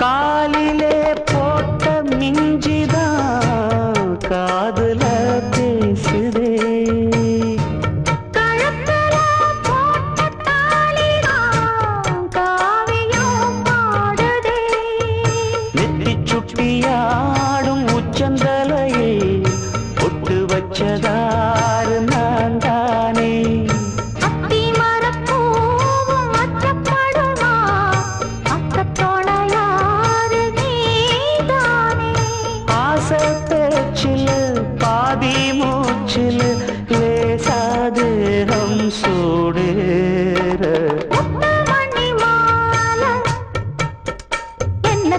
காலிலே போட்ட மிஞ்சிதான் காதுல பேசுதே. கழுத்துல போட்ட தாலிதான் காவியம் பாடுதே. நெத்தி சுட்டியாடும் உச்சந்தலையில் பொட்டு வச்சதாறு நான் தானே. அத்தி மரப்பூவும் அச்சப்படுமா அக்கத்தோளையாறு நீதானே. ஆசை பேச்சில் பாதி மூச்சில் லேசாதேகம் சூடேற முத்து மணி மாலை என்ன